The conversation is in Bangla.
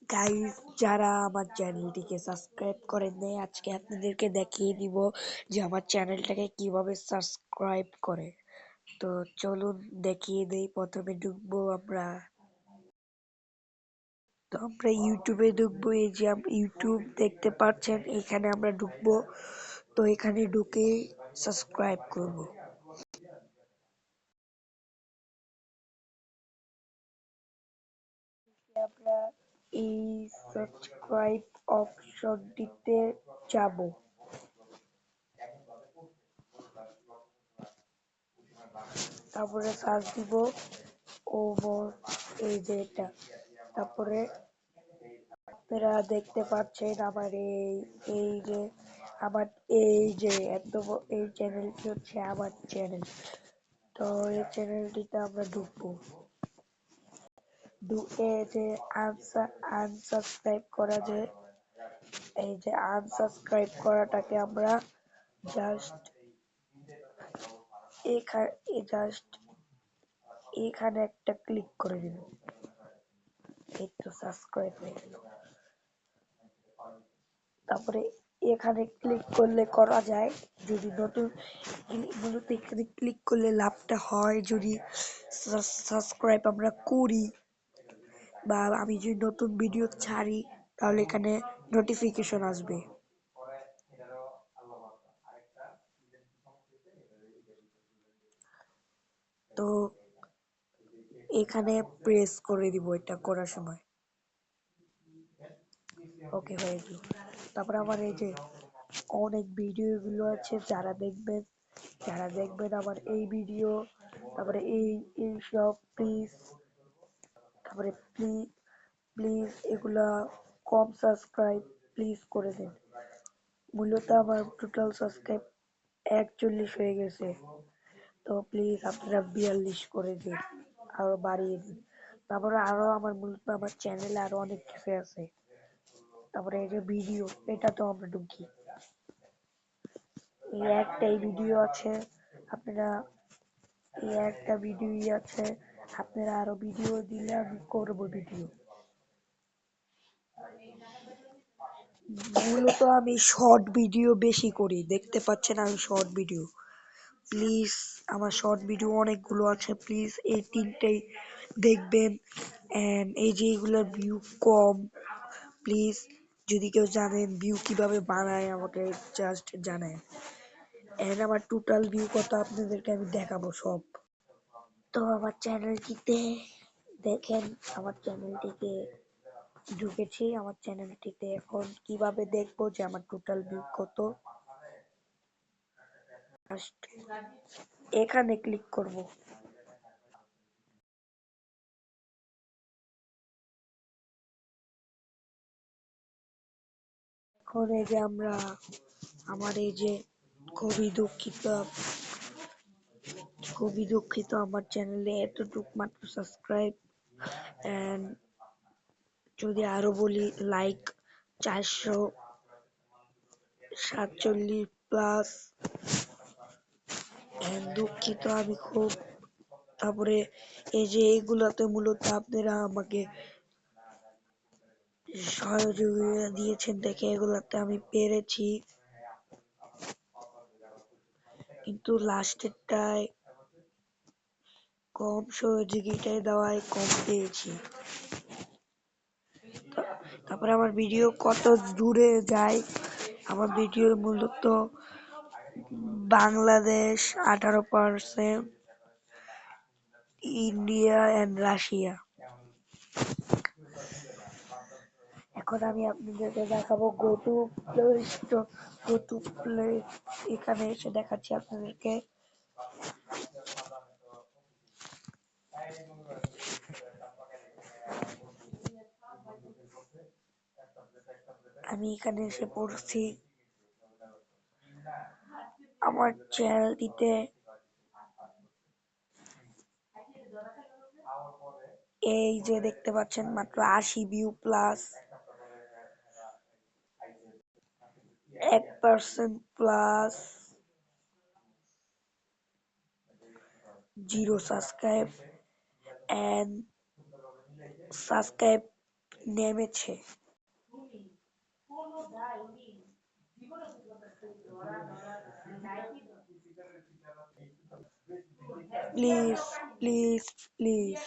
গাইস, যারা আমার চ্যানেলটিকে সাবস্ক্রাইব করেন নাই, আজকে আপনাদেরকে দেখিয়ে দিব যে আমার চ্যানেলটাকে কিভাবে সাবস্ক্রাইব করে। তো চলুন দেখিয়ে দেই। প্রথমে ঢুকবো আমরা। তো আমরা ইউটিউবে ঢুকবো। এই যে ইউটিউব দেখতে পাচ্ছেন, এখানে আমরা ঢুকবো। তো এখানে ঢুকে সাবস্ক্রাইব করব। আমরা এই সাবস্ক্রাইব অপশনটিতে যাব। তারপরে সার্চ দিব ওমর, এই যে এটা। তারপরে আপনারা দেখতে পাচ্ছেন আমার এই যে আমার এই যে এই চ্যানেলটি হচ্ছে আমার চ্যানেল। তো এই চ্যানেলটিতে আমরা ঢুকবো। ঢুকে যে আনসাবস্ক্রাইব করা, যে এই যে আনসাবস্ক্রাইব করাটাকে আমরা জাস্ট এখানে একটা ক্লিক করে দিব। এই তো সাবস্ক্রাইব হয়ে গেল। তারপরে এখানে ক্লিক করলে করা যায়, যদি নতুন, মূলত এখানে ক্লিক করলে লাভটা হয় যদি সাবস্ক্রাইব আমরা করি বা আমি যদি নতুন ভিডিও ছাড়ি, তাহলে এখানে নোটিফিকেশন আসবে। তো এখানে প্রেস করে দিব এটা করার সময়। ওকে, হয়ে গেল। তারপরে আমার এই যে অনেক ভিডিও গুলো আছে, যারা দেখবেন আমার এই ভিডিও, তারপরে এই সব প্লিজ, তারপরে প্লিজ প্লিজ এগুলা কম সাবস্ক্রাইব প্লিজ করে দিন। মূলত আমার টোটাল সাবস্ক্রাইব 41 হয়ে গেছে। তো প্লিজ আপনারা 42 করে দিন, আরো বাড়িয়ে দিন। তারপরে আরো মূলত আমার চ্যানেলে আরো অনেক কিছু আছে। তারপরে এই যে ভিডিও, এটা তো আমরা ঢুকি। এই একটাই ভিডিও আছে, আপনারা এই একটা ভিডিওই আছে, আপনারা আরো ভিডিও দিলে আমি করব ভিডিও। মূলত আমি শর্ট ভিডিও বেশি করি, দেখতে পাচ্ছেন আমি শর্ট ভিডিও। প্লিজ আমার শর্ট ভিডিও অনেকগুলো আছে, প্লিজ এই তিনটেই দেখবেন। এন্ড এই যে এগুলোর ভিউ কম, প্লিজ যদি কেউ জানেন ভিউ কিভাবে বানায় আমাকে জাস্ট জানায়। এন্ড আমার টোটাল ভিউ কত আপনাদেরকে আমি দেখাবো সব। তো আমার চ্যানেলটিতে দেখেন, আমার চ্যানেলটিতে ঢুকেছি। আমার চ্যানেলটিতে এখন কিভাবে দেখবো যে আমার টোটাল ভিউ কত, জাস্ট এখানে ক্লিক করব। এখন এই যে আমার এই যে খুবই দুঃখিত, আমার চ্যানেলে এতটুক মাত্র সাবস্ক্রাইব। এন্ড যদি আরো বলি, লাইক 447 প্লাস। দুঃখিত আমি খুব। তারপরে এই যে এইগুলাতে মূলত আপনারা আমাকে সহযোগিতা দিয়েছেন দেখে এগুলাতে আমি পেরেছি, কিন্তু লাস্টেরটায় কম সহযোগিতায় দেওয়ায় কম পেয়েছি। তারপরে আমার ভিডিও কত দূরে যায়, আমার ভিডিও মূলত বাংলাদেশ 18%, ইন্ডিয়া এন্ড রাশিয়া। এখন আমি আপনাদেরকে দেখাবো গো টু প্লে। এখানে এসে দেখাচ্ছি আপনাদেরকে। আমি এখানে এসে পড়ছি। আমার চ্যানেলটিতে এই যে দেখতে পাচ্ছেন মাত্র 80 view plus, 1% plus, 0 subscribe, and subscribe নেমেছে। Please please please